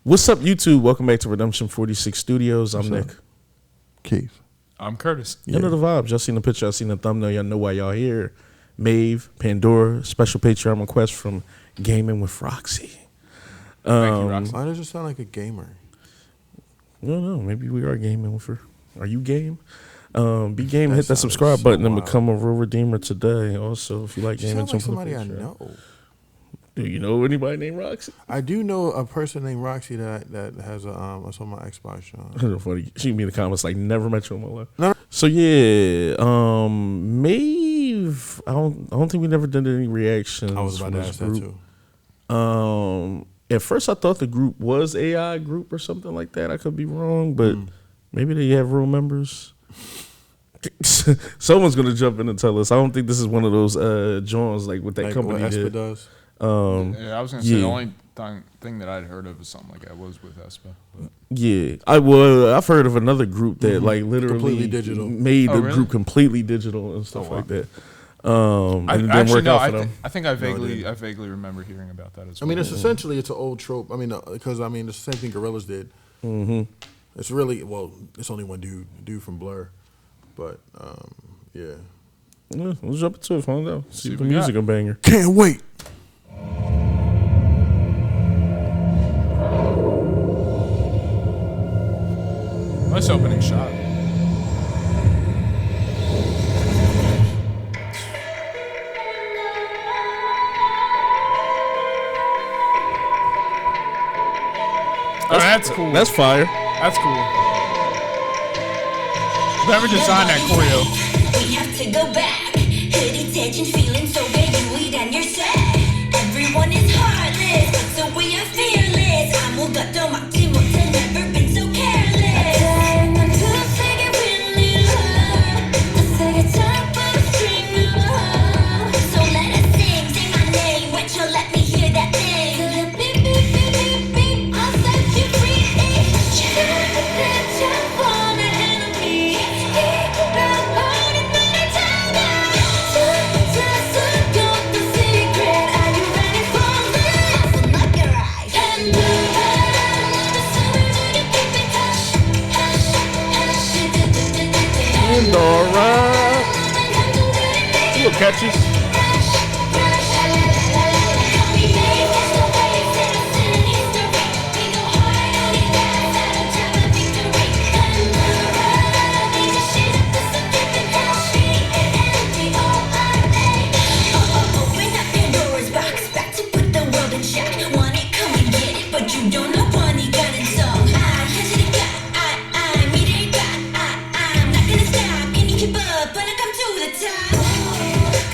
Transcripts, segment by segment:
What's up, YouTube? Welcome back to Redemption 46 Studios. I'm Nick. Keith. I'm Curtis. You know the vibes. Y'all seen the picture. Y'all seen the thumbnail. Y'all know why y'all here. MAVE, Pandora, special Patreon request from Gaming with Roxy. Thank you, Roxy. Why does it sound like a gamer? I don't know. Maybe we are gaming with her. Are you game? Be game. Hit that sounded subscribe so button and wild. become a real redeemer today. Also, if you like You gaming, sound like jump on the somebody I Patreon. know. Do you know anybody named Roxy? I do know a person named Roxy that has that's on my Xbox show. Funny. She can be in the comments like never met you in my life. No. So yeah, Mave. I don't think we never did any reactions. I was about from to this ask that group. too. At first I thought the group was AI group or something like that. I could be wrong, but maybe they have real members. Someone's gonna jump in and tell us. I don't think this is one of those joints like what that Like company what Espa did. does. Yeah, I was gonna say the only thing that I'd heard of was something like that was with Espa. But. Yeah, I've heard of another group that like literally Completely digital. made the really? group completely digital and stuff like that. And it didn't Actually, work no. out for them. I think I vaguely remember hearing about that as I well. mean, it's essentially it's an old trope. I mean, because it's the same thing Gorillaz did. Mm-hmm. It's really it's only one dude from Blur, but yeah. Yeah, let's jump into it. Find out. See if the what we music got. a banger. Can't wait. Nice opening shot. Oh, that's cool. That's fire. That's cool. Whoever designed that choreo. We have to go back. Heritage and feeling so big you lead on your set. Everyone is heartless, but so we are fearless. 아무것도 막지 못해, never been so careless. 다양한 그 세계 really love. 그 세계 top of the string of love. So let us sing my name. Wait till let me hear that thing. So the beep beep beep beep beep, I'll set you free. Just wanna enemy. Pandora. You look catchy. Open up Pandora's box, back to put the world in shock. Want it, come and get it, but you don't know money got it so. I'm not gonna stop. Can you keep up when I come to the top?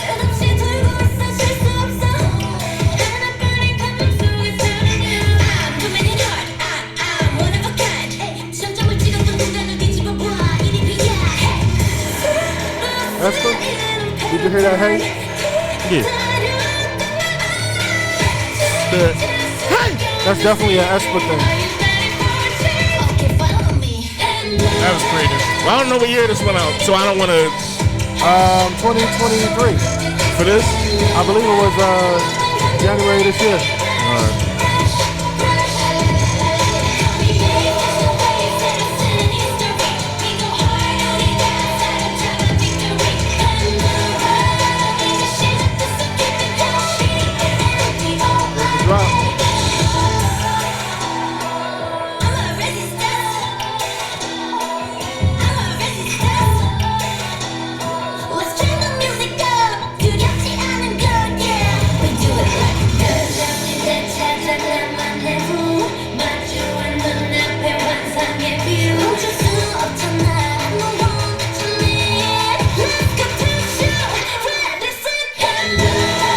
끝없이 돌고 있어 쉴 수 없어. 하나뿐인 감정 속에서 I'm coming in hard. I'm one of a kind. 점점을 찍었던 공간을 뒤집어 봐. 이리비야. Espa, did you hear that? Hey. Yeah. That's definitely an Espa thing. That was creative. Well, I don't know what year this went out, so I don't want to 2023. for this. I believe it was January this year. There's the drop. Let's turn the music up. 두렵지 않은 것, yeah. We do it like this. 찾아 나만의 후. 마주한 눈앞에 환상의 뷰. 멈출 수 없잖아. No one to leave. Let's go to the show. Ready, set, Pandora.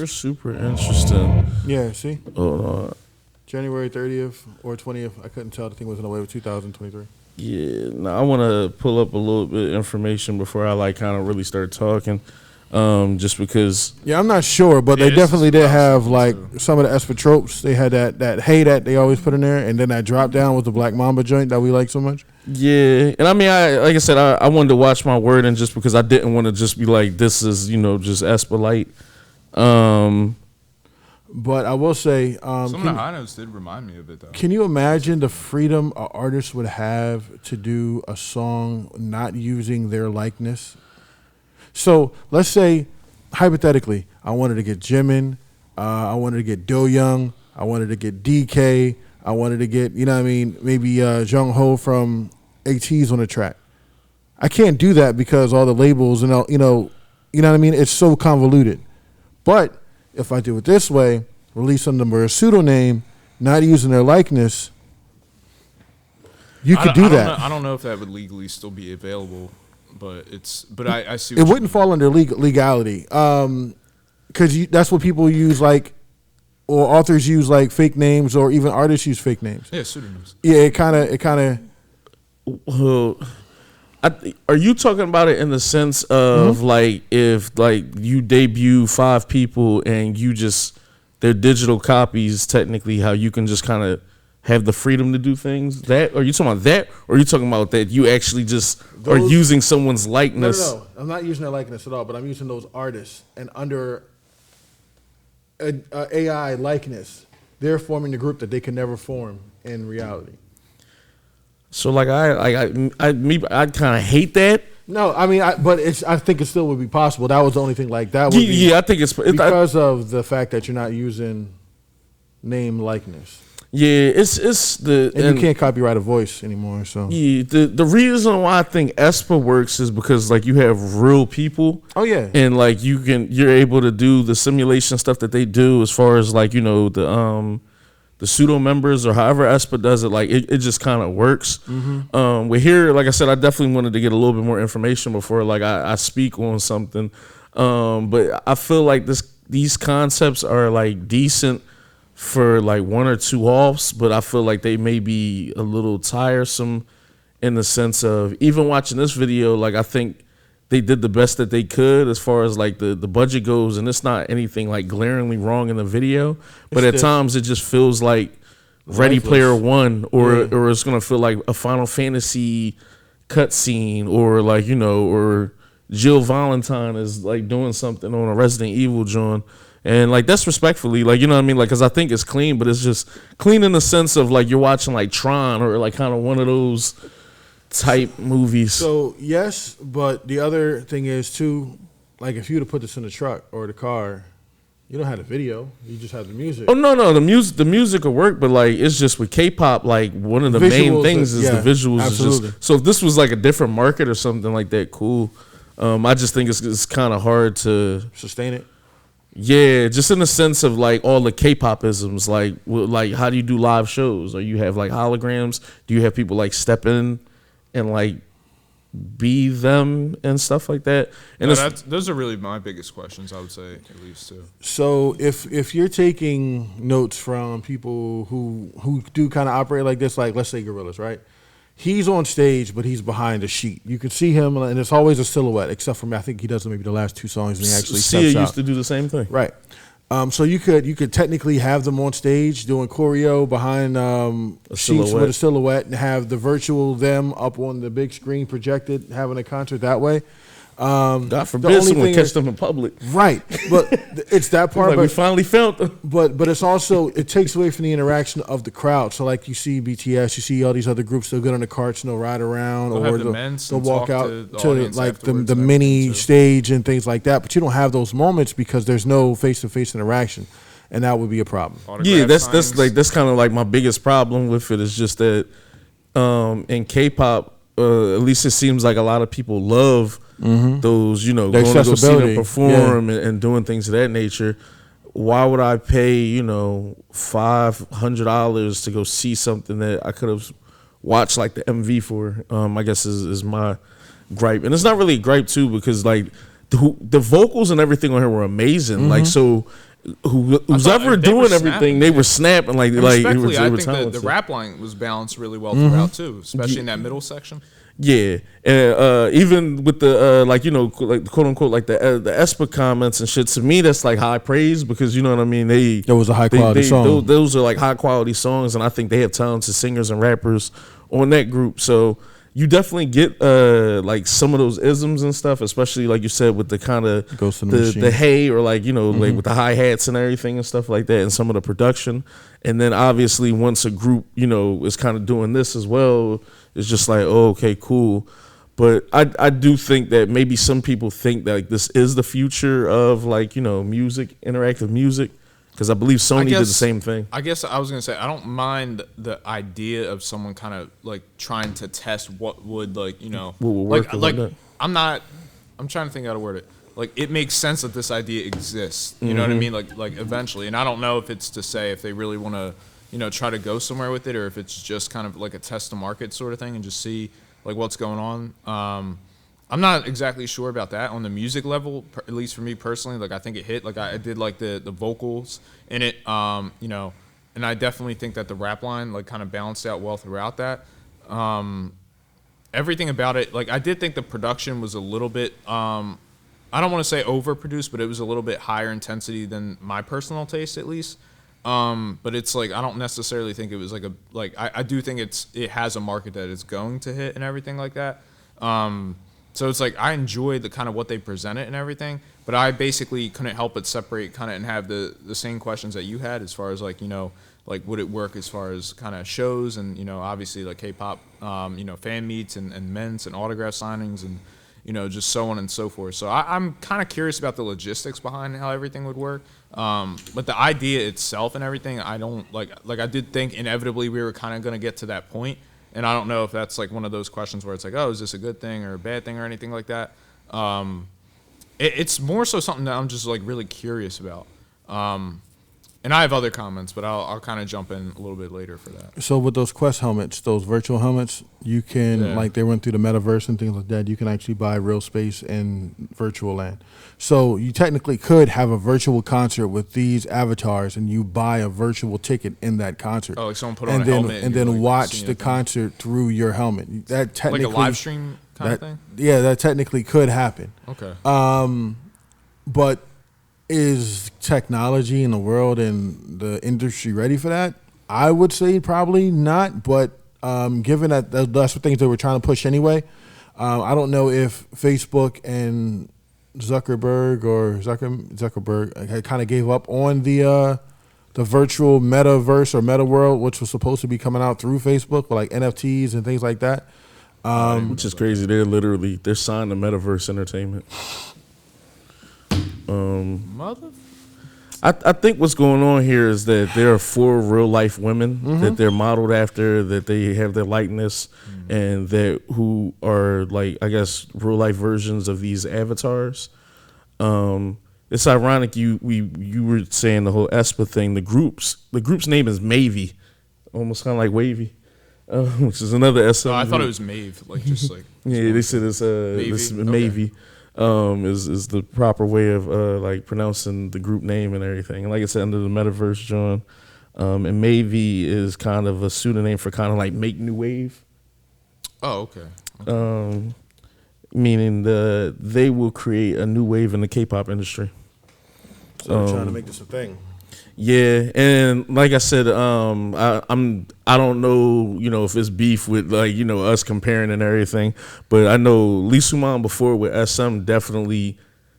Super interesting. Yeah, see? Hold on. January 30th or 20th. I couldn't tell. The thing was in the way of 2023. Yeah, no, I want to pull up a little bit of information before I like kind of really start talking, just because. Yeah, I'm not sure, but they definitely did have like some of the Espa tropes. They had that hey that they always put in there, and then that drop down with the Black Mamba joint that we like so much. Yeah, and I mean, like I said, I wanted to watch my word, and just because I didn't want to just be like, this is just Espa light. But I will say, some of the high notes did remind me of it, though. Can you imagine the freedom an artist would have to do a song not using their likeness? So let's say, hypothetically, I wanted to get Jimin, I wanted to get Do Young, I wanted to get DK, I wanted to get, maybe Jung Ho from ATEEZ on the track. I can't do that because all the labels and all, what I mean? It's so convoluted. But if I do it this way, release under a pseudonym, not using their likeness, you could do that. I don't know if that would legally still be available, but I see. It wouldn't fall under legality, because that's what people use, like, or authors use like fake names, or even artists use fake names. Yeah, pseudonyms. Yeah, it kind of. Are you talking about it in the sense of like if like you debut 5 people and you just they're digital copies, technically, how you can just kind of have the freedom to do things? That, are you talking about that, or are you talking about that you actually just are using someone's likeness? No, I'm not using their likeness at all, but I'm using those artists, and under a AI likeness, they're forming the group that they can never form in reality. So like I kind of hate that. No, I mean, but I think it still would be possible. That was the only thing like that. Would I think it's because of the fact that you're not using name likeness. Yeah, it's the and you can't copyright a voice anymore. So yeah, the reason why I think Espa works is because like you have real people. Oh yeah, and like you're able to do the simulation stuff that they do as far as like the pseudo members or however Espa does it, like it just kind of works. We're here, like I said, I definitely wanted to get a little bit more information before like I speak on something. But I feel like these concepts are like decent for like 1 or 2 offs, but I feel like they may be a little tiresome in the sense of even watching this video, like I think they did the best that they could as far as like the budget goes, and it's not anything like glaringly wrong in the video, but at times it just feels like Ready Player One, or it's gonna feel like a Final Fantasy cutscene, or like or Jill Valentine is like doing something on a Resident Evil joint, and like that's respectfully, like what I mean, like because I think it's clean, but it's just clean in the sense of like you're watching like Tron or like kind of one of those type movies. So yes, but the other thing is too, like if you would have put this in the truck or the car, you don't have the video, you just have the music. Oh no, the music will work, but like it's just with K-pop, like one of the main things is the visuals. Absolutely. Is just, so if this was like a different market or something like that, cool. I just think it's kind of hard to sustain it. Yeah, just in the sense of like all the K-pop-isms, like how do you do live shows? Or you have like holograms? Do you have people like step in and like be them and stuff like that? And those are really my biggest questions, I would say, at least too. So if you're taking notes from people who do kind of operate like this, like let's say Gorillaz, right? He's on stage, but he's behind a sheet. You can see him, and it's always a silhouette, except for I think he does maybe the last 2 songs, and he actually steps out. Sia used to do the same thing, right? So you could technically have them on stage doing choreo behind sheets with a silhouette, and have the virtual them up on the big screen projected, having a concert that way. God forbid someone catch them in public. Right, but it's that part. Like we finally found them. But it's also, it takes away from the interaction of the crowd. So like you see BTS, you see all these other groups, they'll get on the carts and they'll ride around, or they'll walk out to like the mini stage and things like that. But you don't have those moments because there's no face-to-face interaction, and that would be a problem. Yeah, that's kind of like my biggest problem with it, is just that in K-pop, at least it seems like a lot of people love those, going to go see them perform and doing things of that nature. Why would I pay, $500 to go see something that I could have watched like the MV for? I guess is my gripe, and it's not really a gripe too, because like the vocals and everything on here were amazing. Like so, who's ever they were doing everything, snapping, they yeah. were snapping like And they respectfully, were I think talented. the rap line was balanced really well throughout too, especially in that middle section. Yeah, and even with the like quote unquote like the Espa comments and shit, to me that's like high praise, because you know what I mean. It was a high quality song. Those are like high quality songs, and I think they have talented singers and rappers on that group. So you definitely get like some of those isms and stuff, especially like you said with the kind of the hay, or like like with the hi hats and everything and stuff like that, and some of the production. And then obviously once a group is kind of doing this as well, it's just like, oh, okay, cool. But I do think that maybe some people think that like this is the future of like music, interactive music. Because I believe Sony did the same thing. I guess I was going to say, I don't mind the idea of someone kind of like trying to test what would like, what would work, like I'm trying to think how to word it. Like, it makes sense that this idea exists. You know what I mean? Like eventually. And I don't know if it's to say if they really want to, try to go somewhere with it, or if it's just kind of like a test the market sort of thing and just see like what's going on. I'm not exactly sure about that on the music level, at least for me personally. Like, I think it hit. Like, I did like the vocals in it, and I definitely think that the rap line like kind of balanced out well throughout that. Everything about it, like, I did think the production was a little bit, I don't want to say overproduced, but it was a little bit higher intensity than my personal taste, at least. But it's like, I don't necessarily think it was like I do think it has a market that it's going to hit and everything like that. So it's like I enjoyed the kind of what they presented and everything, but I basically couldn't help but separate kind of and have the same questions that you had as far as like, like would it work as far as kind of shows and, obviously like K-pop, fan meets and mints and autograph signings and, just so on and so forth. So I'm kind of curious about the logistics behind how everything would work. But the idea itself and everything, I don't like I did think inevitably we were kind of going to get to that point. And I don't know if that's like one of those questions where it's like, oh, is this a good thing or a bad thing or anything like that? It's more so something that I'm just like really curious about. And I have other comments, but I'll kind of jump in a little bit later for that. So with those Quest helmets, those virtual helmets, you can, like they went through the Metaverse and things like that, you can actually buy real space in virtual land. So you technically could have a virtual concert with these avatars and you buy a virtual ticket in that concert. Oh, like someone put on a helmet. And then watch the concert through your helmet. That technically, like a live stream kind of thing? Yeah, that technically could happen. Okay. But is technology in the world and the industry ready for that? I would say probably not, but given that that's the things that we're trying to push anyway, I don't know if Facebook and Zuckerberg kind of gave up on the virtual metaverse or meta world, which was supposed to be coming out through Facebook with like NFTs and things like that. Which is crazy. They're signed to Metaverse Entertainment. I think what's going on here is that there are 4 real life women that they're modeled after, that they have their likeness, and that who are like, I guess, real life versions of these avatars. It's ironic you were saying the whole Espa thing. The group's name is MAVE, almost kind of like wavy, which is another SM. I thought it was Mave, like just like yeah. They said it's MAVE. Is the proper way of like pronouncing the group name and everything. And like I said, under the Metaverse, John, and MAVE is kind of a pseudonym for kind of like make new wave. Oh, okay. Meaning they will create a new wave in the K-pop industry. So they're trying to make this a thing. Yeah, and like I said, I don't know, if it's beef with like us comparing and everything, but I know Lee Soo-man before with SM definitely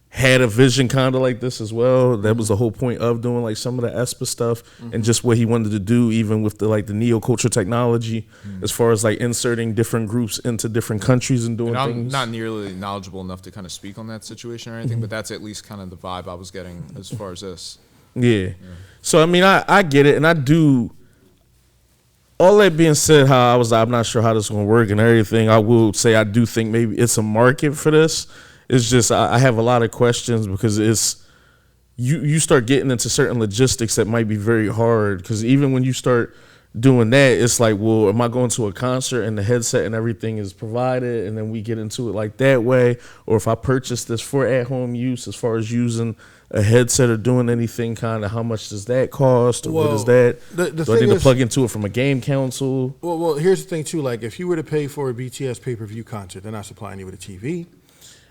had a vision kind of like this as well. That was the whole point of doing like some of the Espa stuff and just what he wanted to do, even with the like the neo-culture technology, as far as like inserting different groups into different countries and doing things. I'm not nearly knowledgeable enough to kind of speak on that situation or anything, but that's at least kind of the vibe I was getting as far as this. Yeah. So, I mean, I get it, and I do. All that being said, I'm not sure how this is going to work and everything, I will say I do think maybe it's a market for this. It's just I have a lot of questions because it's you start getting into certain logistics that might be very hard, because even when you start doing that, it's like, well, am I going to a concert and the headset and everything is provided, and then we get into it like that way? Or if I purchase this for at-home use, as far as using a headset or doing anything, kind of how much does that cost, or what is that? Do I need to plug into it from a game console? Well, here's the thing too. Like, if you were to pay for a BTS pay-per-view concert, they're not supplying you with a TV.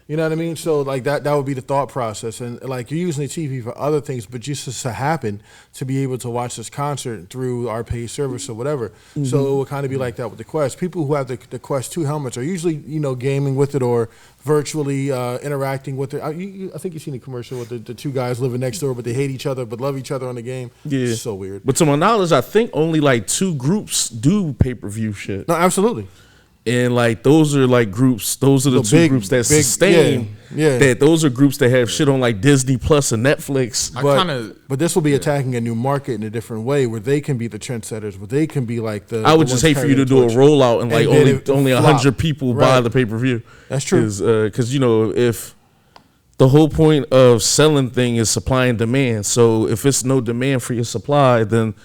You know what I mean? So like that would be the thought process. And like, you're using the TV for other things, but just to happen to be able to watch this concert through our paid service or whatever. So it would kind of be like that with the Quest. People who have the Quest 2 helmets are usually, gaming with it or virtually interacting with it. I think you've seen the commercial with the two guys living next door, but they hate each other but love each other on the game. Yeah. It's so weird. But to my knowledge, I think only like 2 groups do pay-per-view shit. No, absolutely. And like those are like groups. Those are the two groups that sustain. Yeah. That those are groups that have shit on like Disney Plus and Netflix. But this will be attacking a new market in a different way, where they can be the trendsetters, where they can be like the. I would just hate for you to do a rollout and like only 100 people buy the pay-per-view. That's true. Because if the whole point of selling thing is supply and demand, so if it's no demand for your supply, then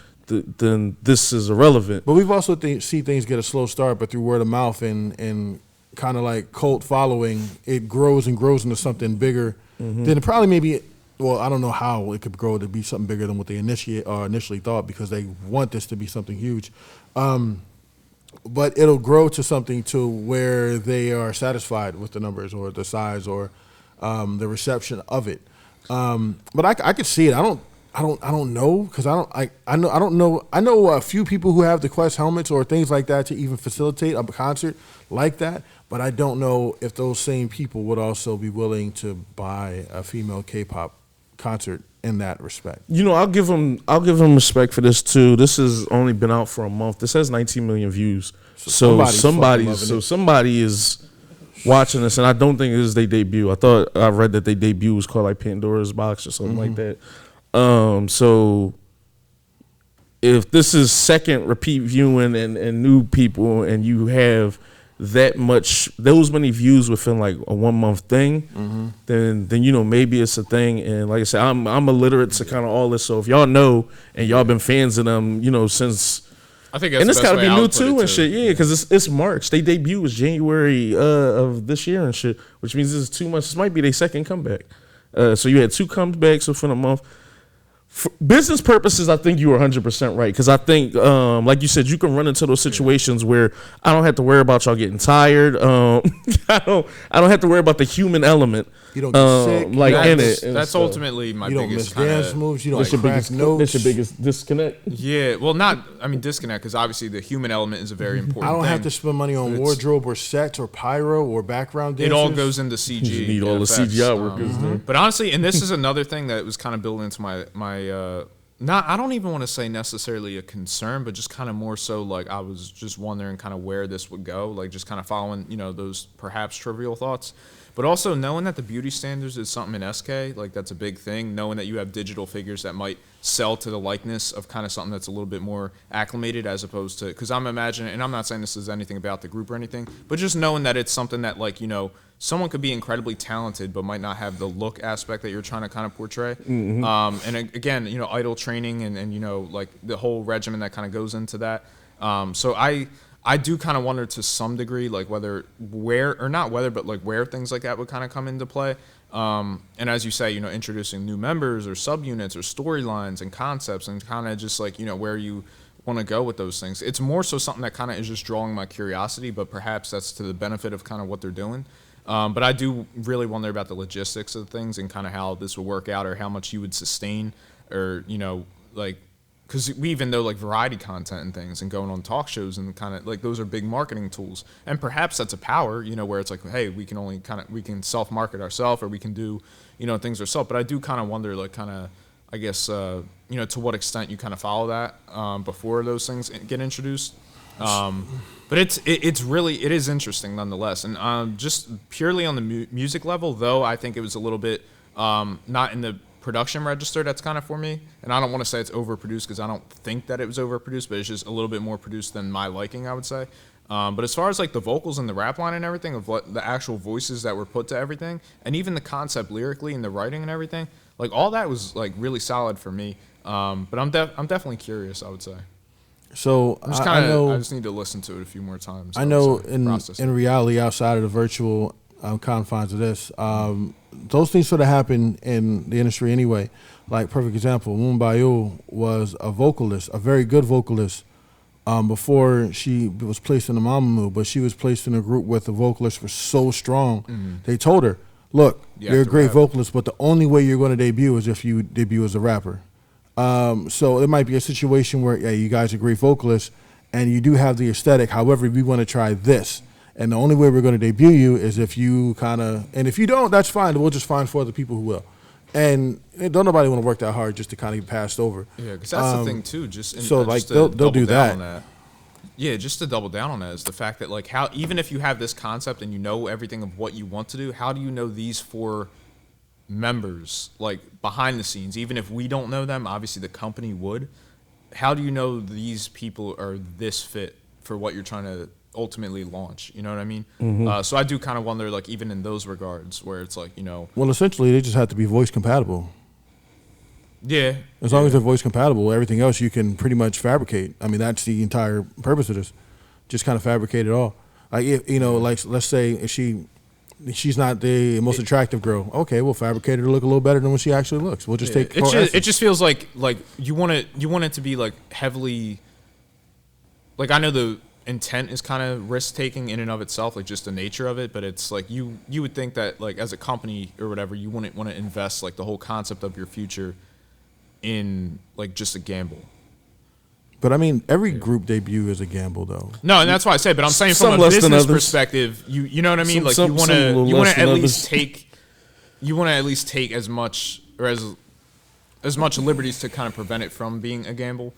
this is irrelevant. But we've also see things get a slow start, but through word of mouth and kind of like cult following, it grows and grows into something bigger than it probably maybe. Well, I don't know how it could grow to be something bigger than what they initially thought, because they want this to be something huge. But it'll grow to something to where they are satisfied with the numbers or the size or the reception of it. But I could see it. I don't know, because I know a few people who have the Quest helmets or things like that to even facilitate a concert like that, but I don't know if those same people would also be willing to buy a female K-pop concert in that respect. I'll give them respect for this too. This has only been out for a month. This has 19 million views. So somebody is watching this, and I don't think this is their debut. I read that their debut was called like Pandora's Box or something like that. So if this is second repeat viewing and new people, and you have those many views within like a 1 month thing, then maybe it's a thing. And like I said, I'm illiterate to kind of all this. So if y'all know and y'all been fans of them, since. I think that's and the it's best got to way be I new would put it, too and shit, yeah, because it's March. They debut was January of this year and shit, which means this is 2 months. This might be their second comeback. So you had 2 comebacks within a month. For business purposes, I think you were 100% right, because I think, like you said, you can run into those situations where I don't have to worry about y'all getting tired. I don't have to worry about the human element. You don't get sick. Like in it. That's ultimately my biggest. You don't miss dance moves. You don't crack notes. That's your biggest disconnect. Yeah, well, disconnect, because obviously the human element is a very important thing. I don't have to spend money on wardrobe or sets or pyro or background dancers. It all goes into CG. You need all the CGI workers there. But honestly, and this is another thing that was kind of built into my I don't even want to say necessarily a concern, but just kind of more so like I was just wondering kind of where this would go, like just kind of following, those perhaps trivial thoughts. But also knowing that the beauty standards is something in SK, like that's a big thing, knowing that you have digital figures that might sell to the likeness of kind of something that's a little bit more acclimated, as opposed to, because I'm imagining, and I'm not saying this is anything about the group or anything, but just knowing that it's something that like, someone could be incredibly talented but might not have the look aspect that you're trying to kind of portray. And again, idol training and like the whole regimen that kind of goes into that. So I do kind of wonder to some degree, like where things like that would kind of come into play. And as you say, introducing new members or subunits or storylines and concepts, and kind of just like, where you want to go with those things. It's more so something that kind of is just drawing my curiosity, but perhaps that's to the benefit of kind of what they're doing. But I do really wonder about the logistics of things and kind of how this would work out, or how much you would sustain, or, like, because we even know like variety content and things and going on talk shows and kind of like those are big marketing tools, and perhaps that's a power, where it's like, hey, we can self-market ourselves, or we can do, things ourselves. But I do kind of wonder, like, kind of, I guess, to what extent you kind of follow that before those things get introduced. But it is interesting nonetheless. And just purely on the music level, though, I think it was a little bit not in the production register that's kind of for me. And I don't want to say it's overproduced, because I don't think that it was overproduced, but it's just a little bit more produced than my liking, I would say. But as far as like the vocals and the rap line and everything, of what the actual voices that were put to everything, and even the concept lyrically and the writing and everything, like all that was like really solid for me. But I'm definitely curious, I would say. So I know I just need to listen to it a few more times. I know process it. in reality, outside of the virtual confines of this, those things sort of happen in the industry anyway. Like, perfect example, Mumbayu was a vocalist, a very good vocalist, before she was placed in the Mamamoo, but she was placed in a group where the vocalists were so strong. They told her, look, you're a great vocalist, but the only way you're going to debut is if you debut as a rapper. So it might be a situation where, yeah, you guys are great vocalists and you do have the aesthetic. However, we want to try this. And the only way we're going to debut you is if you and if you don't, that's fine. We'll just find for other people who will. And don't nobody want to work that hard just to kind of get passed over. Yeah, because that's the thing too. They'll do that. Yeah, just to double down on that is the fact that, like, how even if you have this concept and you know everything of what you want to do, how do you know these 4 members, like, behind the scenes? Even if we don't know them, obviously the company would. How do you know these people are this fit for what you're trying to ultimately launch? You know what I mean? So I do kind of wonder, like, even in those regards, where it's like, well, essentially they just have to be voice compatible. Yeah. As long as they're voice compatible, everything else you can pretty much fabricate. I mean, that's the entire purpose of this. Just kind of fabricate it all. Like, if, like, let's say if she's not the most attractive girl, okay, we'll fabricate her to look a little better than what she actually looks. We'll just take. It just feels like you want it to be, like, heavily. Like, I know the intent is kind of risk taking in and of itself, like, just the nature of it, but it's like you would think that, like, as a company or whatever, you wouldn't want to invest, like, the whole concept of your future in, like, just a gamble. But I mean, every group debut is a gamble, though. No, and that's why I say. But I'm saying from a business perspective, you know what I mean. Like, you want to at least take as much or as much liberties to kind of prevent it from being a gamble.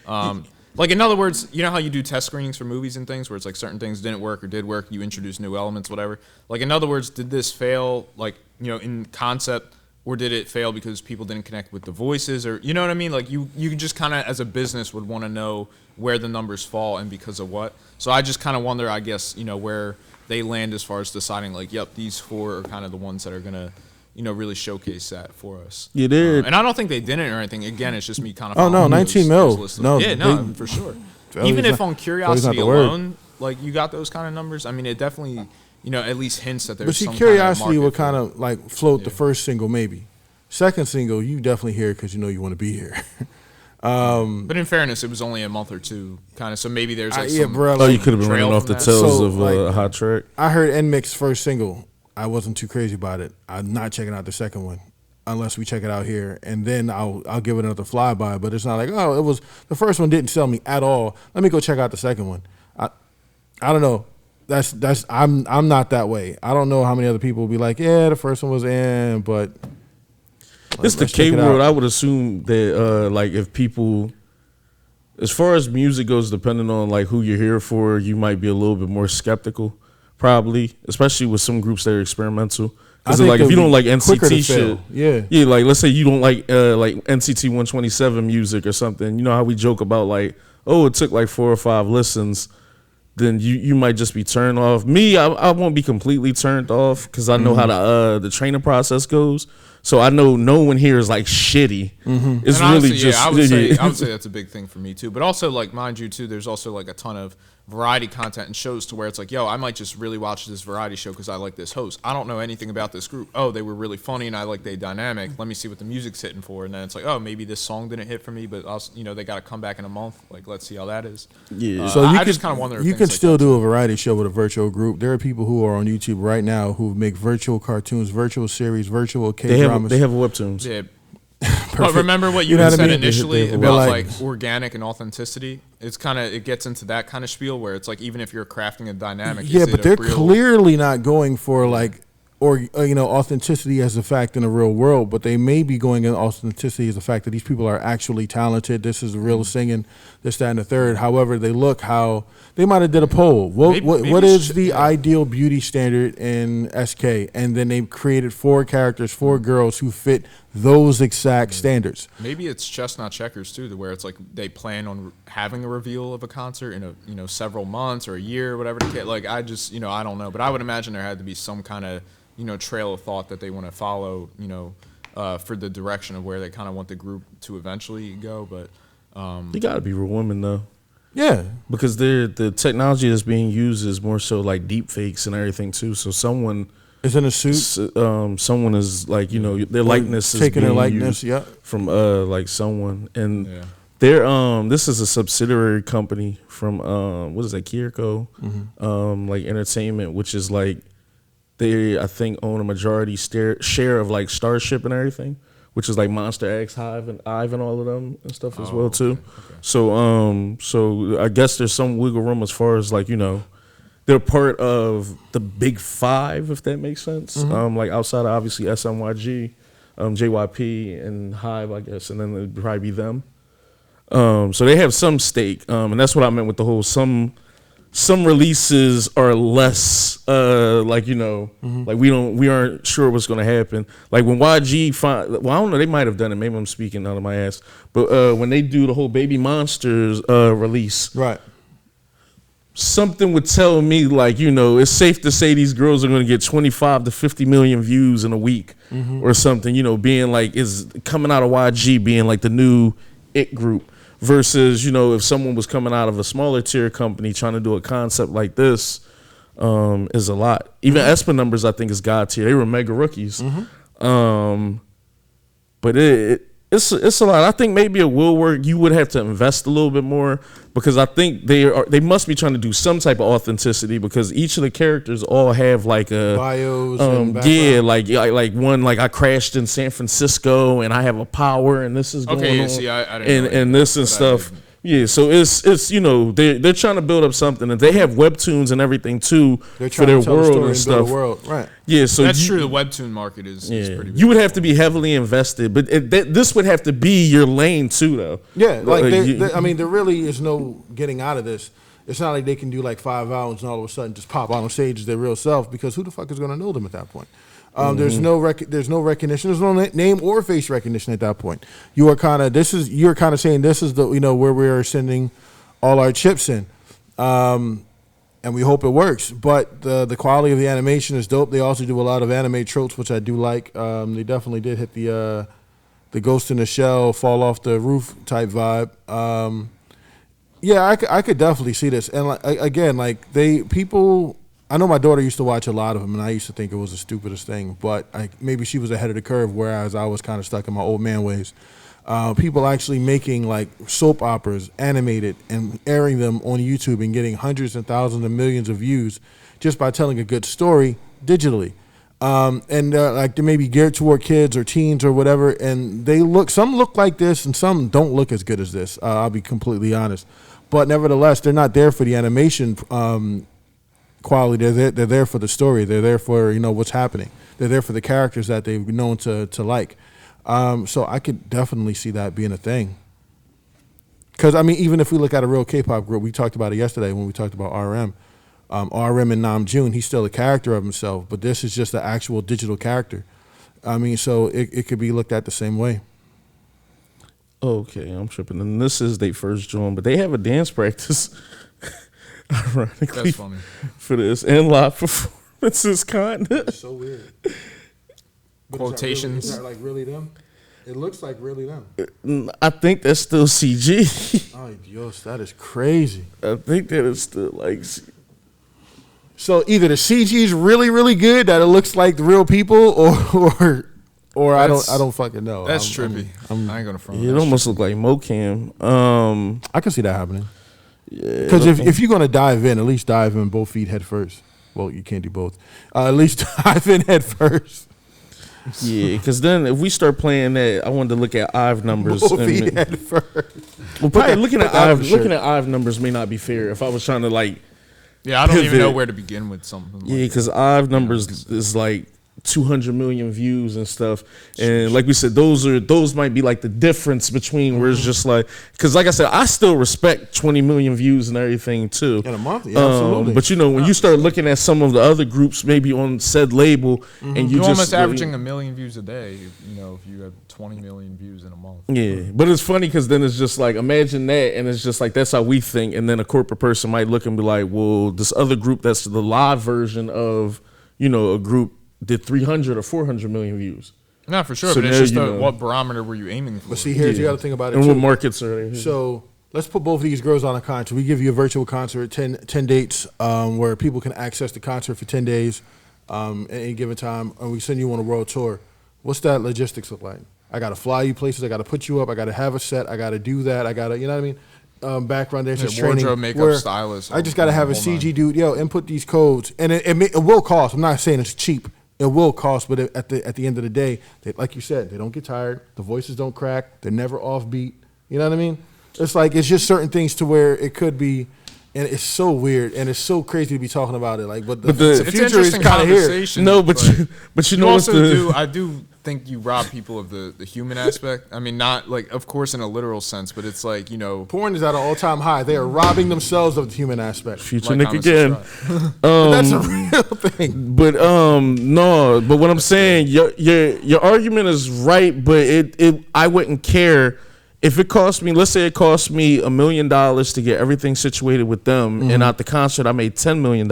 Like, in other words, you know how you do test screenings for movies and things, where it's like certain things didn't work or did work, you introduce new elements, whatever. Like, in other words, did this fail, like, in concept? Or did it fail because people didn't connect with the voices? Or, you know what I mean? Like, you just kind of, as a business, would want to know where the numbers fall and because of what. So I just kind of wonder, I guess, where they land as far as deciding, like, yep, these 4 are kind of the ones that are going to, really showcase that for us. You did. And I don't think they didn't or anything. Again, it's just me kind of. Oh, no, 19 mil. No, yeah, for sure. Even if on curiosity alone, like, you got those kind of numbers, I mean, it definitely. At least hints that there's. But see, some Curiosity kind of would kind of like float the first single, maybe. Second single, you definitely hear it because you want to be here. But in fairness, it was only a month or 2, kind of. So maybe there's like you trail could have been running off the tails of a hot track. I heard NMIX's first single. I wasn't too crazy about it. I'm not checking out the second one unless we check it out here, and then I'll give it another flyby. But it's not like, oh, it was the first one didn't sell me at all. Let me go check out the second one. I don't know. I'm not that way. I don't know how many other people will be like, yeah, the first one was but it's the K world. I would assume that like, if people, as far as music goes, depending on like who you're here for, you might be a little bit more skeptical, probably, especially with some groups that are experimental. Because like, if you don't like NCT shit, yeah, like, let's say you don't like NCT 127 music or something. You know how we joke about, like, oh, it took like 4 or 5 listens. Then you might just be turned off. Me, I won't be completely turned off because I know how the training process goes. So I know no one here is like shitty. It's honestly, really just. I would say that's a big thing for me too. But also, like, mind you too, there's also like a ton of variety content and shows to where it's like, yo, I might just really watch this variety show because I like this host. I don't know anything about this group. Oh, they were really funny and I like their dynamic. Let me see what the music's hitting for. And then it's like, oh, maybe this song didn't hit for me, but also, they got to come back in a month. Like, let's see how that is. Yeah. So I just kind of wonder. You can still do a variety show with a virtual group. There are people who are on YouTube right now who make virtual cartoons, virtual series, virtual K-dramas. They have webtoons. Yeah. But remember what you said initially about like organic and authenticity? It gets into that kind of spiel where it's like, even if you're crafting a dynamic, yeah, but they're clearly not going for like, authenticity as a fact in the real world, but they may be going in authenticity as the fact that these people are actually talented. This is real singing, this, that, and the third. However, they look how they might have did a poll. What is the ideal beauty standard in SK? And then they created 4 characters, 4 girls who fit those exact standards. Maybe it's chestnut checkers too, to where it's like they plan on having a reveal of a concert in several months or a year or whatever. Like, I just I don't know, but I would imagine there had to be some kind of trail of thought that they want to follow, for the direction of where they kind of want the group to eventually go. But you got to be real women though. Yeah. Because the technology that's being used is more so like deep fakes and everything too. So someone is in a suit. Someone is like, you know, their likeness is taking being their likeness, used yeah, from like someone, and they're this is a subsidiary company from what is that, Kiriko, like entertainment, which is like they I think own a majority share of like Starship and everything, which is like Monster X, Hive and all of them and stuff as well too. Okay. So I guess there's some wiggle room as far as like, you know, they're part of the big five, if that makes sense. Like outside of obviously SMYG, JYP and Hive, I guess, and then it'd probably be them. So they have some stake, and that's what I meant with the whole some releases are less like, you know, like we aren't sure what's gonna happen. Like when YG I don't know, they might have done it. Maybe I'm speaking out of my ass, but when they do the whole Baby Monsters release, right. Something would tell me, like, you know, it's safe to say these girls are going to get 25 to 50 million views in a week or something, you know, being like, is coming out of YG being like the new it group versus, you know, if someone was coming out of a smaller tier company trying to do a concept like this is a lot. Even Espa numbers, I think, is God tier. They were mega rookies. But it's a lot. I think maybe it will work. You would have to invest a little bit more because I think they must be trying to do some type of authenticity because each of the characters all have like a bios and background. Yeah, like one, like I crashed in San Francisco and I have a power and this is going on. See, I didn't know and this and stuff. Yeah, so it's you know, they're trying to build up something, and they have webtoons and everything too for their world and stuff. Right. Yeah, so that's true. The webtoon market is pretty big. You would have to be heavily invested, but this would have to be your lane too, though. Yeah, like I mean, there really is no getting out of this. It's not like they can do like 5 hours and all of a sudden just pop on stage as their real self because who the fuck is going to know them at that point? There's no recognition. There's no name or face recognition at that point. You're kind of saying this is the, you know, where we are sending all our chips in, and we hope it works. But the quality of the animation is dope. They also do a lot of anime tropes, which I do like. They definitely did hit the Ghost in the Shell, fall off the roof type vibe. Yeah, I could definitely see this. And again, like people. I know my daughter used to watch a lot of them, and I used to think it was the stupidest thing. But maybe she was ahead of the curve, whereas I was kind of stuck in my old man ways. People actually making like soap operas, animated, and airing them on YouTube and getting hundreds and thousands and millions of views just by telling a good story digitally. And like they may be geared toward kids or teens or whatever, and some look like this and some don't look as good as this. I'll be completely honest. But nevertheless, they're not there for the animation quality. They're there for the story. They're there for, you know, what's happening. They're there for the characters that they've known to like. So I could definitely see that being a thing. Because, I mean, even if we look at a real K-pop group, we talked about it yesterday when we talked about RM. RM and Namjoon, he's still a character of himself, but this is just an actual digital character. I mean, so it could be looked at the same way. Okay, I'm tripping. And this is their first joint, but they have a dance practice. Ironically, that's funny for this and live performances, kinda. It's so weird. Quotations. Is that like really them? It looks like really them. I think that's still CG. Oh, Dios, that is crazy. I think that is still like. So either the CG is really, really good that it looks like the real people, or I don't fucking know. That's trippy. I ain't gonna front. It almost look like mocam. I can see that happening. Yeah, because if you're gonna dive in, at least dive in both feet head first. Well, you can't do both. At least dive in head first. Yeah, because then if we start playing that, I wanted to look at IVE numbers. Both feet head first. Well, probably looking at IVE numbers may not be fair. If I was trying to like, yeah, I don't even know where to begin with something. Yeah, because IVE numbers is like 200 million views and stuff, and like we said, those might be like the difference between where it's just like, because like I said, I still respect 20 million views and everything too in a month. Yeah, absolutely. But you know, when you start looking at some of the other groups maybe on said label, and you're almost averaging 1 million views a day, you know, if you have 20 million views in a month. Yeah, but it's funny because then it's just like, imagine that, and it's just like, that's how we think, and then a corporate person might look and be like, well, this other group that's the live version of, you know, a group did 300 or 400 million views. Not for sure, so but it's just what barometer were you aiming for? But see, here's you got to think about it. And too. what markets are they? So let's put both of these girls on a concert. We give you a virtual concert, 10 dates, where people can access the concert for 10 days at any given time, and we send you on a world tour. What's that logistics look like? I got to fly you places. I got to put you up. I got to have a set. I got to do that. I got to, you know what I mean? Background dancers, training. Wardrobe, makeup, stylist. I just got to have a CG dude, input these codes. And it will cost. I'm not saying it's cheap. It will cost, but at the end of the day, like you said, they don't get tired. The voices don't crack. They're never offbeat. You know what I mean? It's like, it's just certain things to where it could be. And it's so weird, and it's so crazy to be talking about it. Like, but the future is kind of here. No, but you know what's I do think you rob people of the human aspect. I mean, not like, of course, in a literal sense, but it's like, porn is at an all-time high. They are robbing themselves of the human aspect. Future Nick again. That's a real thing. But no. But what I'm saying, your argument is right, but I wouldn't care. If it cost me, let's say it cost me $1 million to get everything situated with them, and at the concert I made $10 million.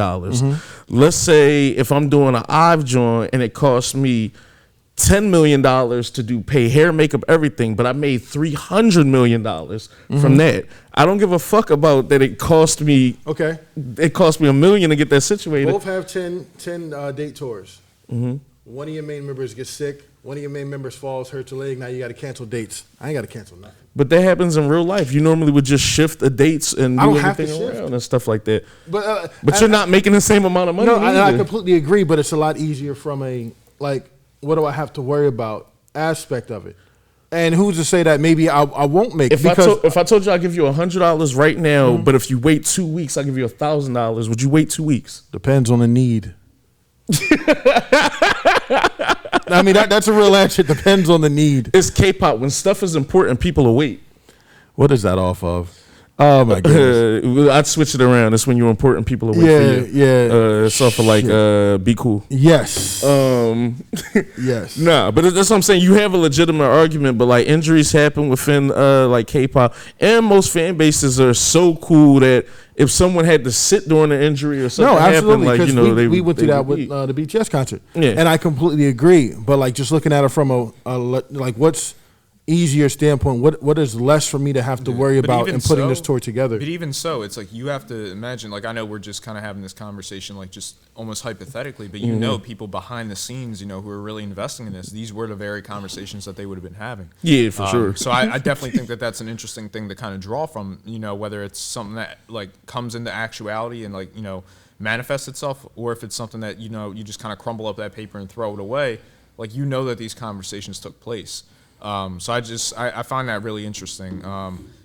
Let's say if I'm doing an Ive joint and it cost me $10 million to pay hair, makeup, everything, but I made $300 million from that. I don't give a fuck about that. It cost me. Okay. It cost me $1 million to get that situated. Both have 10 date tours. One of your main members gets sick. One of your main members falls, hurts a leg. Now you got to cancel dates. I ain't got to cancel nothing. But that happens in real life. You normally would just shift the dates and do everything around and stuff like that. But you're not making the same amount of money. No, I completely agree. But it's a lot easier from a, like, what do I have to worry about aspect of it. And who's to say that maybe I won't make it? If I told you I'll give you $100 right now, but if you wait 2 weeks, I'll give you $1,000. Would you wait 2 weeks? Depends on the need. I mean, that's a real answer. It depends on the need. It's K-pop. When stuff is important, people will wait. What is that off of? Oh, my goodness. I'd switch it around. It's when you're important, people will wait for you. Yeah. It's off of like, Be Cool. Yes. Yes. Nah, but that's what I'm saying. You have a legitimate argument, but like injuries happen within like K-pop, and most fan bases are so cool that if someone had to sit during an injury or something happened, like, we went through that with the BTS concert. Yeah. And I completely agree. But like just looking at it from a like what's easier standpoint, what is less for me to have to worry about in putting this tour together? But even so, it's like you have to imagine, like I know we're just kind of having this conversation like just almost hypothetically, but you know people behind the scenes, who are really investing in this, these were the very conversations that they would have been having. Yeah, for sure. So I definitely think that that's an interesting thing to kind of draw from, whether it's something that like comes into actuality and like, manifests itself, or if it's something that, you just kind of crumble up that paper and throw it away, like that these conversations took place. So I find that really interesting,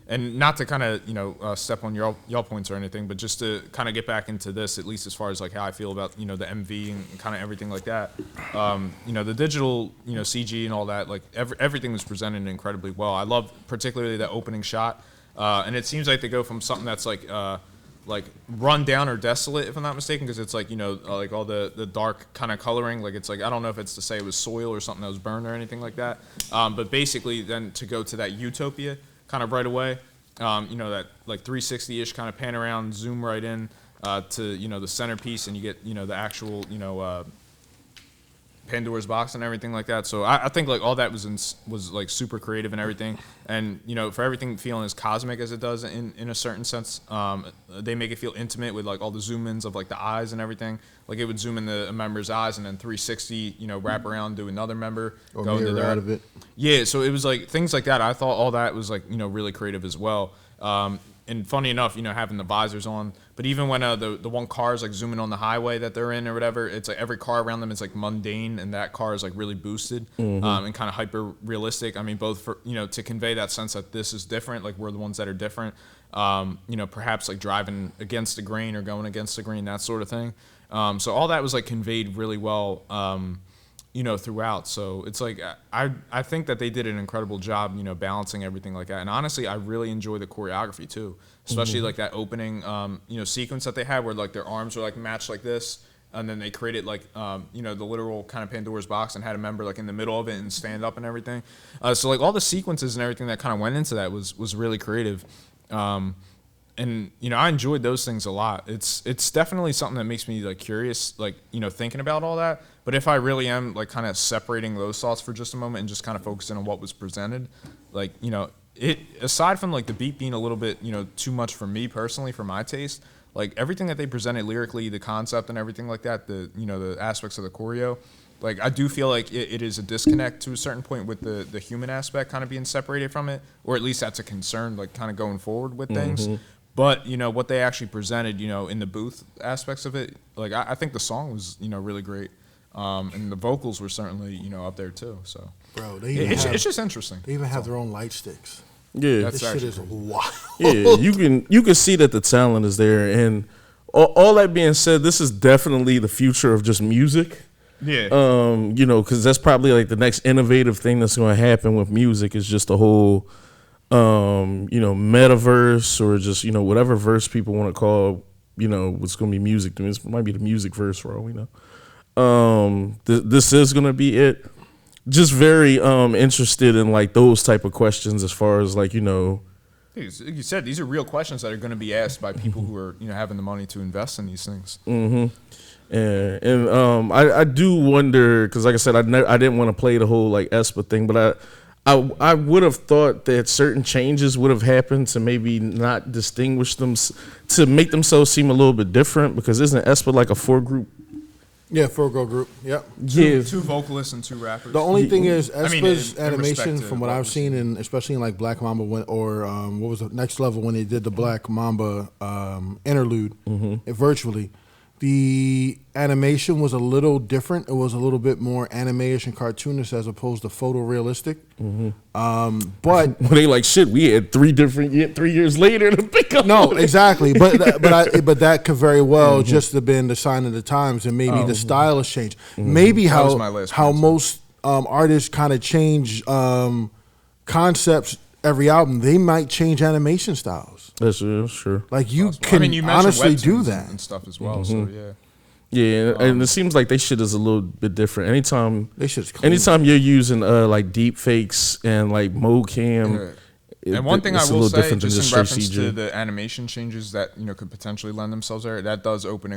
and not to kind of step on y'all points or anything, but just to kind of get back into this, at least as far as like how I feel about the MV and kind of everything like that. The digital CG and all that, like everything was presented incredibly well. I love particularly that opening shot, and it seems like they go from something that's like run down or desolate, if I'm not mistaken, because it's like, like all the dark kind of coloring, like it's like, I don't know if it's to say it was soil or something that was burned or anything like that, but basically then to go to that utopia kind of right away, that like 360-ish kind of pan around, zoom right in to, the centerpiece, and you get, the actual, Pandora's box and everything like that. So I think like all that was like super creative and everything. And for everything feeling as cosmic as it does in a certain sense, they make it feel intimate with like all the zoom ins of like the eyes and everything. Like it would zoom in a member's eyes and then 360, wrap around, do another member, or go into out of it. Yeah, so it was like things like that. I thought all that was like really creative as well. And funny enough, having the visors on, but even when the one car is like zooming on the highway that they're in or whatever, it's like every car around them is like mundane, and that car is like really boosted and kind of hyper realistic. I mean, both for to convey that sense that this is different, like we're the ones that are different. Perhaps like driving against the grain or going against the grain, that sort of thing. So all that was like conveyed really well. Throughout. So it's like, I think that they did an incredible job, balancing everything like that. And honestly, I really enjoy the choreography too, especially like that opening, sequence that they had where like their arms were like matched like this. And then they created like, the literal kind of Pandora's box and had a member like in the middle of it and stand up and everything. So like all the sequences and everything that kind of went into that was really creative. And I enjoyed those things a lot. It's definitely something that makes me like curious, like thinking about all that. But if I really am like kind of separating those thoughts for just a moment and just kind of focusing on what was presented, like it aside from like the beat being a little bit, you know, too much for me personally, for my taste, like everything that they presented lyrically, the concept and everything like that, the, you know, the aspects of the choreo, like I do feel like it is a disconnect to a certain point with the human aspect kind of being separated from it, or at least that's a concern, like kind of going forward with things. But, you know, what they actually presented, you know, in the booth aspects of it, like I think the song was, you know, really great. And the vocals were certainly, you know, up there too. So, Bro, it's just interesting. They even have their own light sticks. Yeah, This shit is wild. yeah. You can see that the talent is there, and all that being said, this is definitely the future of just music. Yeah. You know, because that's probably like the next innovative thing that's going to happen with music is just the whole, you know, metaverse, or just, you know, whatever verse people want to call, you know, what's going to be music. I mean, it might be the music verse for all we know. This is going to be it. Just very interested in like those type of questions as far as like, you know. Like you said, these are real questions that are going to be asked by people who are, you know, having the money to invest in these things. And I do wonder, because like I said, I didn't want to play the whole like ESPA thing, but I would have thought that certain changes would have happened to maybe not distinguish them, to make themselves seem a little bit different, because isn't ESPA like a 4-group? Yeah, 4-girl group. Yep. Yeah. Two vocalists and 2 rappers. The only thing is, I mean, Espa's in animation, respect to from what what I've we've seen, and especially in like Black Mamba, or what was the Next Level when they did the Black Mamba interlude virtually, the animation was a little different. It was a little bit more anime-ish and cartoonish as opposed to photorealistic. But Well, they like, shit, we had 3 years later to pick up. no, exactly. But that could very well just have been the sign of the times, and maybe the style has changed. Maybe was my last how point. most artists kind of change concepts every album. They might change animation styles. That's true. Like you I can mean, you mentioned honestly do webtoons that. and stuff as well. So yeah. Yeah, and it seems like they shit is a little bit different. Anytime you're using like deep fakes and like mocam, And one thing I it's a will little say, different than just in straight reference to CG. the animation changes that, you know, could potentially lend themselves there, that does open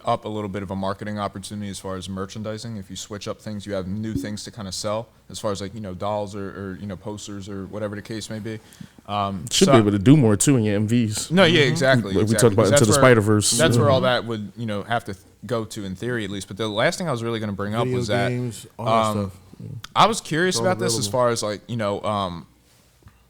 up a little bit of a marketing opportunity as far as merchandising. If you switch up things, you have new things to kind of sell, as far as like, you know, dolls or you know, posters or whatever the case may be. Should be able to do more too in your MVs. No, yeah, exactly. Like we talked about Into the Spider-Verse. That's where all that would, you know, have to go to in theory at least. But the last thing I was really going to bring up Video was that games, all that stuff. I was curious all about this as available. far as like, you know,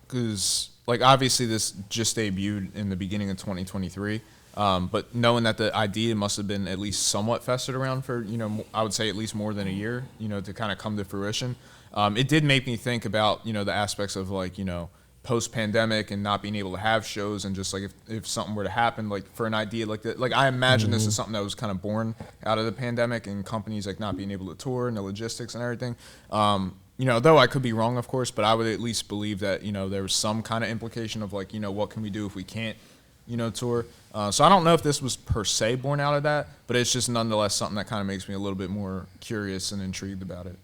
because like obviously this just debuted in the beginning of 2023. But knowing that the idea must have been at least somewhat festered around for, you know, I would say at least more than a year, you know, to kind of come to fruition. It did make me think about, you know, the aspects of like, you know, post-pandemic and not being able to have shows, and just like if something were to happen, like for an idea like that, like I imagine this is something that was kind of born out of the pandemic and companies like not being able to tour and the logistics and everything. You know, though I could be wrong, of course, but I would at least believe that, you know, there was some kind of implication of like, you know, what can we do if we can't, you know, tour. So I don't know if this was per se born out of that, but it's just nonetheless something that kind of makes me a little bit more curious and intrigued about it.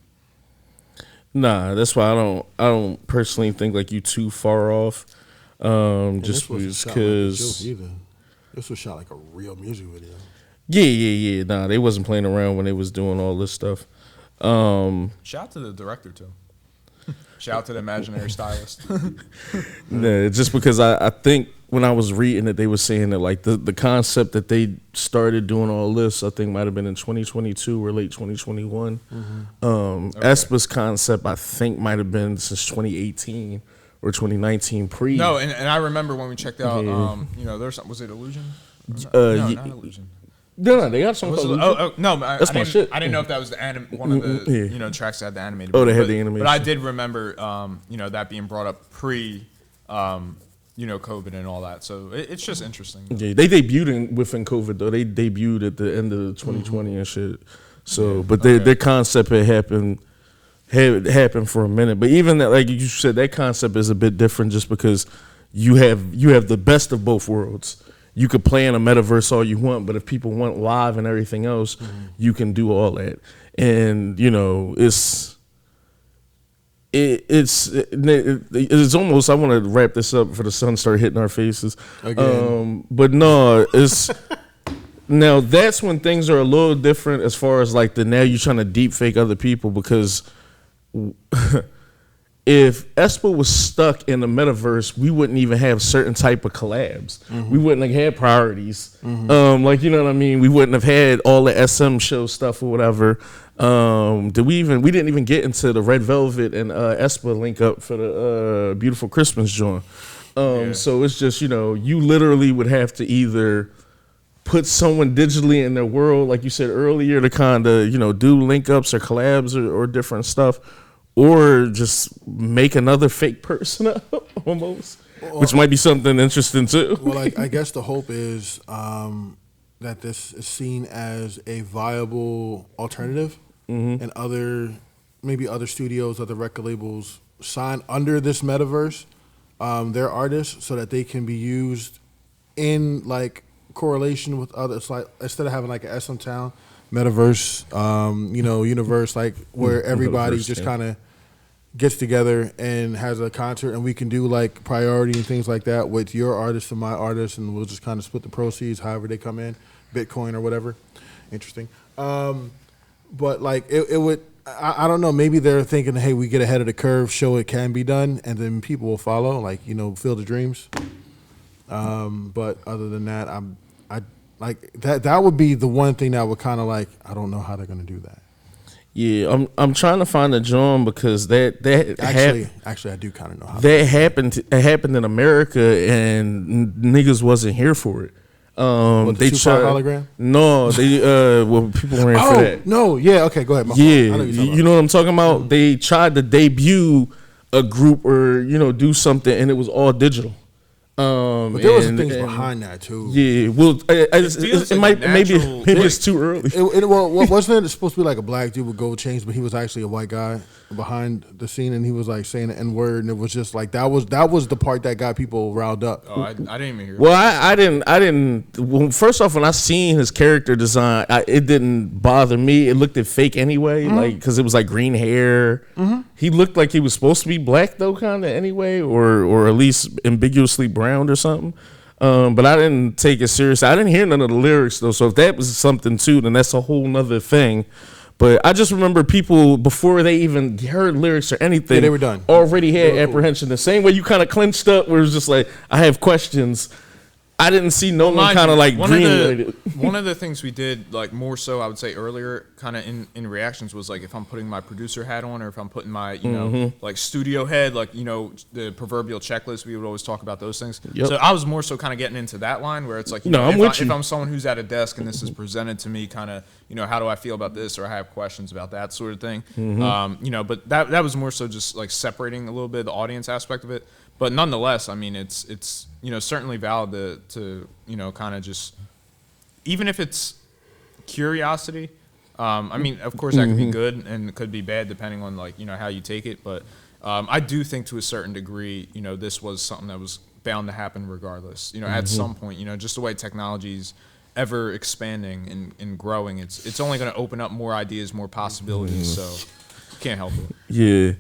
Nah, that's why I don't personally think like you too far off. Just because This was shot like a real music video. yeah. Nah, they wasn't playing around when they was doing all this stuff. Shout out to the director too. Shout out to the imaginary stylist. Nah, just because I think when I was reading it, they were saying that like the concept that they started doing all this, I think might have been in 2022 or late 2021. Espa's concept, I think, might have been since 2018 or 2019 pre. No, and I remember when we checked out, you know, was it Illusion? No, not Illusion. No, they got something called no, That's my shit. I didn't know if that was the one of the you know, tracks that had the animated. Oh, they had but, the animation. But I did remember, you know, that being brought up pre, you know, COVID and all that. So it's just interesting. Yeah, they debuted within COVID though. They debuted at the end of 2020 and shit. So, but their concept had happened for a minute. But even that, like you said, that concept is a bit different just because you have the best of both worlds. You could play in a metaverse all you want, but if people want live and everything else, you can do all that. And you know, it's almost. I want to wrap this up before the sun start hitting our faces. Again. But no, it's now that's when things are a little different as far as like now you're trying to deep fake other people, because if Espa was stuck in the metaverse, we wouldn't even have certain type of collabs. We wouldn't have had priorities. Like, you know what I mean? We wouldn't have had all the SM show stuff or whatever. We didn't even get into the Red Velvet and Espa link up for the Beautiful Christmas joint. So it's just, you know, you literally would have to either put someone digitally in their world, like you said earlier, to kind of, you know, do link ups or collabs or different stuff, or just make another fake person up almost, which might be something interesting too. Well, I guess the hope is that this is seen as a viable alternative, and maybe other studios, other record labels sign under this metaverse their artists so that they can be used in like correlation with others. Like instead of having like an SM Town metaverse, universe, like where everybody just kind of gets together and has a concert, and we can do like priority and things like that with your artist and my artist, and we'll just kind of split the proceeds however they come in, Bitcoin or whatever. Interesting. But like it would, I don't know, maybe they're thinking, hey, we get ahead of the curve, show it can be done, and then people will follow, like, you know, Field of Dreams. But other than that, I like that would be the one thing that would kind of like, I don't know how they're going to do that. Yeah, I'm trying to find a drum because that actually I do kind of know how that happened. It happened in America and niggas wasn't here for it. They tried hologram. No, they people ran for that. No, yeah, okay, go ahead. Yeah, you know what I'm talking about. They tried to debut a group or do something, and it was all digital. But there was things behind that too. Yeah, well, it might maybe it's too early. Wasn't it supposed to be like a black dude with gold chains, but he was actually a white guy behind the scene, and he was like saying the N-word, and it was just like that was the part that got people riled up. Oh, I didn't even hear. Well, I didn't. Well, first off, when I seen his character design, it didn't bother me. It looked fake anyway, like because it was like green hair. He looked like he was supposed to be black though, kind of anyway, or at least ambiguously brown or something. But I didn't take it serious. I didn't hear none of the lyrics though, so if that was something too, then that's a whole nother thing. But I just remember people, before they even heard lyrics or anything, they were done. Already had apprehension. The same way you kind of clenched up, where it was just like, I have questions. I didn't see no one kind of like green. One of the things we did, like more so, I would say earlier, kind of in reactions, was like if I'm putting my producer hat on, or if I'm putting my like studio head, like the proverbial checklist. We would always talk about those things. Yep. So I was more so kind of getting into that line where it's like, if I'm someone who's at a desk and this is presented to me, kind of how do I feel about this, or I have questions about that sort of thing. But that was more so just like separating a little bit of the audience aspect of it. But nonetheless, I mean, it's certainly valid to kind of just, even if it's curiosity. I mean, of course, that could be good and it could be bad depending on like how you take it. But I do think to a certain degree, this was something that was bound to happen regardless. At some point, just the way technology's ever expanding and growing, it's only going to open up more ideas, more possibilities. So you can't help it. Yeah.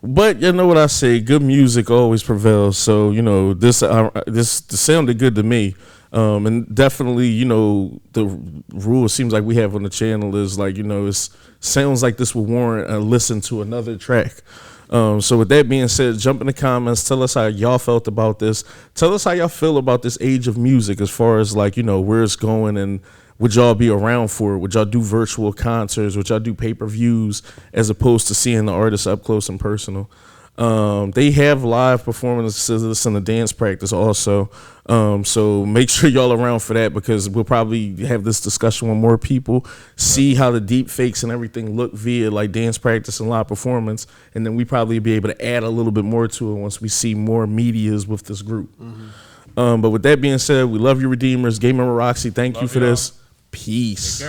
But you know what I say, good music always prevails. So this sounded good to me, and definitely the rule it seems like we have on the channel is like it sounds like this will warrant a listen to another track. So with that being said, jump in the comments, tell us how y'all felt about this. Tell us how y'all feel about this age of music as far as like where it's going, and would y'all be around for it? Would y'all do virtual concerts? Would y'all do pay-per-views as opposed to seeing the artists up close and personal? They have live performances in the dance practice also. So make sure y'all around for that, because we'll probably have this discussion with more people, see how the deep fakes and everything look via like dance practice and live performance. And then we probably be able to add a little bit more to it once we see more medias with this group. But with that being said, we love you, Redeemers. Gaming with Roxy, thank you for this. Peace.